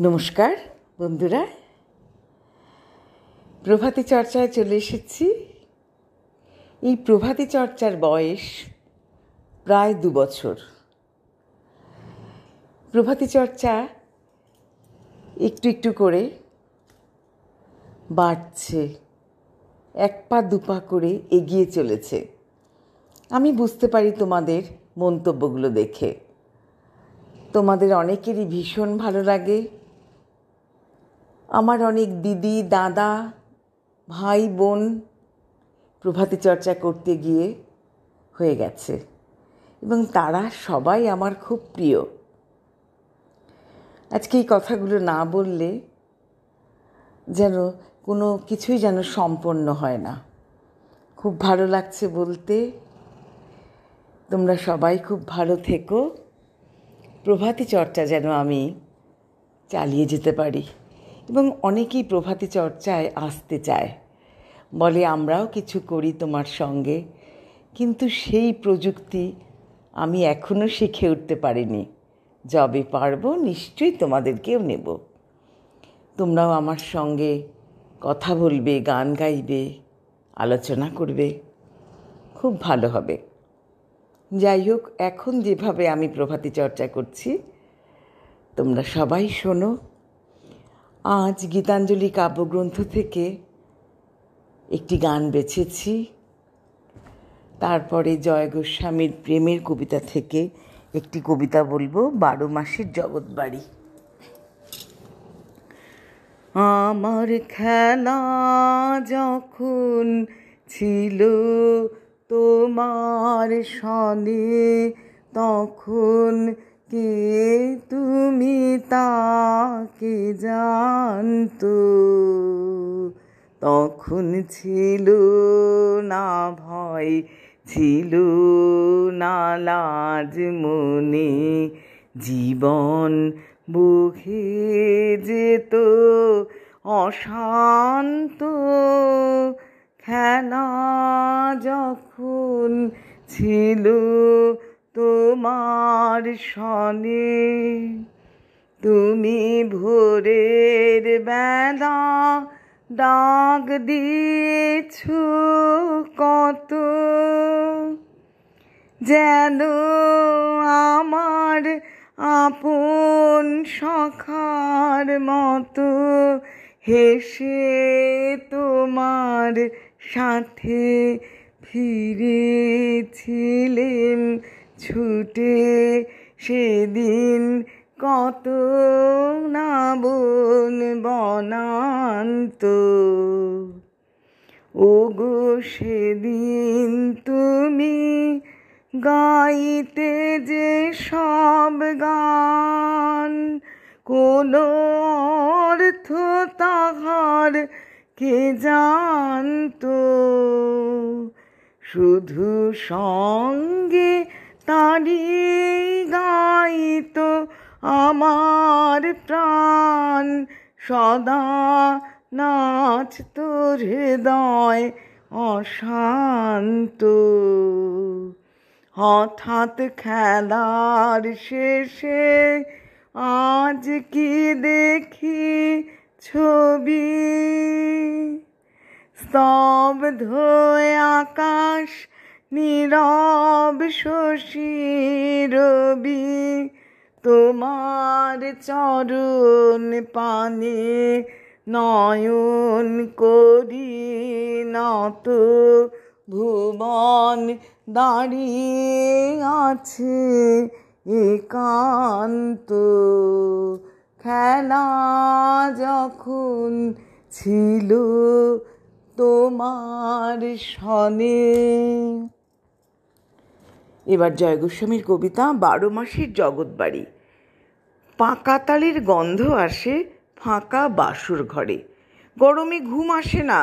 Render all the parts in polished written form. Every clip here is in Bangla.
নমস্কার বন্ধুরা, প্রভাতী চর্চায় চলে এসেছি। এই প্রভাতী চর্চার বয়স প্রায় 2 বছর। প্রভাতী চর্চা একটু একটু করে বাড়ছে, 1 পা 2 পা করে এগিয়ে চলেছে। আমি বুঝতে পারি তোমাদের মন্তব্যগুলো দেখে। তোমাদের অনেকেরই ভীষণ ভালো লাগে। আমার অনেক দিদি, দাদা, ভাই, বোন প্রভাতী চর্চা করতে গিয়ে হয়ে গেছে এবং তারা সবাই আমার খুব প্রিয়। আজকে এই কথাগুলো না বললে যেন কোনো কিছুই যেন সম্পন্ন হয় না। খুব ভালো লাগছে বলতে। তোমরা সবাই খুব ভালো থেকো। প্রভাতী চর্চা যেন আমি চালিয়ে যেতে পারি এবং অনেকেই প্রভাতী চর্চায় আসতে চায়, বলে আমরাও কিছু করি তোমার সঙ্গে, কিন্তু সেই প্রযুক্তি আমি এখনও শিখে উঠতে পারিনি। যবে পারবো নিশ্চয়ই তোমাদেরকেও নেব। তোমরাও আমার সঙ্গে কথা বলবে, গান গাইবে, আলোচনা করবে, খুব ভালো হবে। যাই হোক, এখন যেভাবে আমি প্রভাতী চর্চা করছি তোমরা সবাই শোনো। আজ গীতাঞ্জলি কাব্যগ্রন্থ থেকে একটি গান বেছেছি, তারপরে জয় গোস্বামীর প্রেমের কবিতা থেকে একটি কবিতা বলবো, 12 মাসের জগৎবাড়ি। আমার খেলা যখন ছিল তোমার সনে, তখন কে তুমি তাকে জানতো। তখন ছিল না ভয়, ছিল না লাজ মনে, জীবন বহে যেত অশান্ত। খেলা যখন ছিল তোমার সনে, তুমি ভোরের বেলা ডাক দিয়েছ কত, যেন আমার আপন সখার মতো। হেসে তোমার সাথে ফিরেছিলেন ছুটে, সেদিন কত না বন বনান্ত। ওগো সেদিন তুমি গাইতে যে সব গান, কোনো অর্থ তাহার কে জানতো। শুধু সঙ্গে তারি গাইত আমার প্রাণ, সদা নাচত হৃদয় অশান্ত। হঠাৎ খেলার শেষে আজ কি দেখি ছবি, স্তব্ধ আকাশ, নীরব শশী রবি, তোমার চরণ পানে নয়ন করি নত। ভুবন দাঁড়িয়ে আছে একান্ত। খেলা যখন ছিল তোমার সনে। এবার জয় গোস্বামীর কবিতা 12 মাসের জগৎবাড়ি। পাকা তালের গন্ধ আসে ফাঁকা বাসুর ঘরে, গরমে ঘুম আসে না,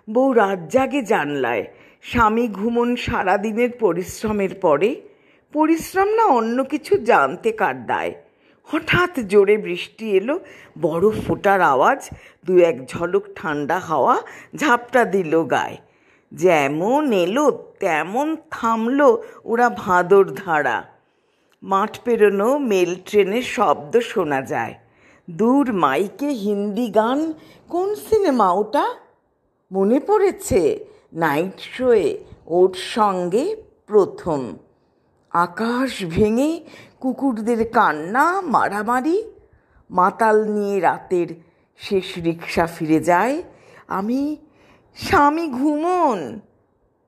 বউ রাত জাগে জানলায়। স্বামী ঘুমন সারাদিনের পরিশ্রমের পরে, পরিশ্রম না অন্য কিছু জানতে কার দায়। হঠাৎ জোরে বৃষ্টি এলো, বড় ফোঁটার আওয়াজ, 2-1 ঝলক ঠান্ডা হাওয়া ঝাপটা দিল গায়ে। যেমন এলো তেমন থামলো ওরা ভাদর ধারা। মাঠ পেরোনো মেল ট্রেনের শব্দ শোনা যায়, দূর মাইকে হিন্দি গান, কোন সিনেমা ওটা? মনে পড়েছে, নাইট শোয়ে ওর সঙ্গে প্রথম। আকাশ ভেঙে কুকুরদের কান্না, মারামারি, মাতাল নিয়ে রাতের শেষ রিকশা ফিরে যায়। আমি স্বামী ঘুমন,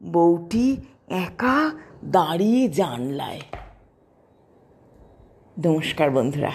বউটি একা দাঁড়িয়ে জানলায়। নমস্কার বন্ধুরা।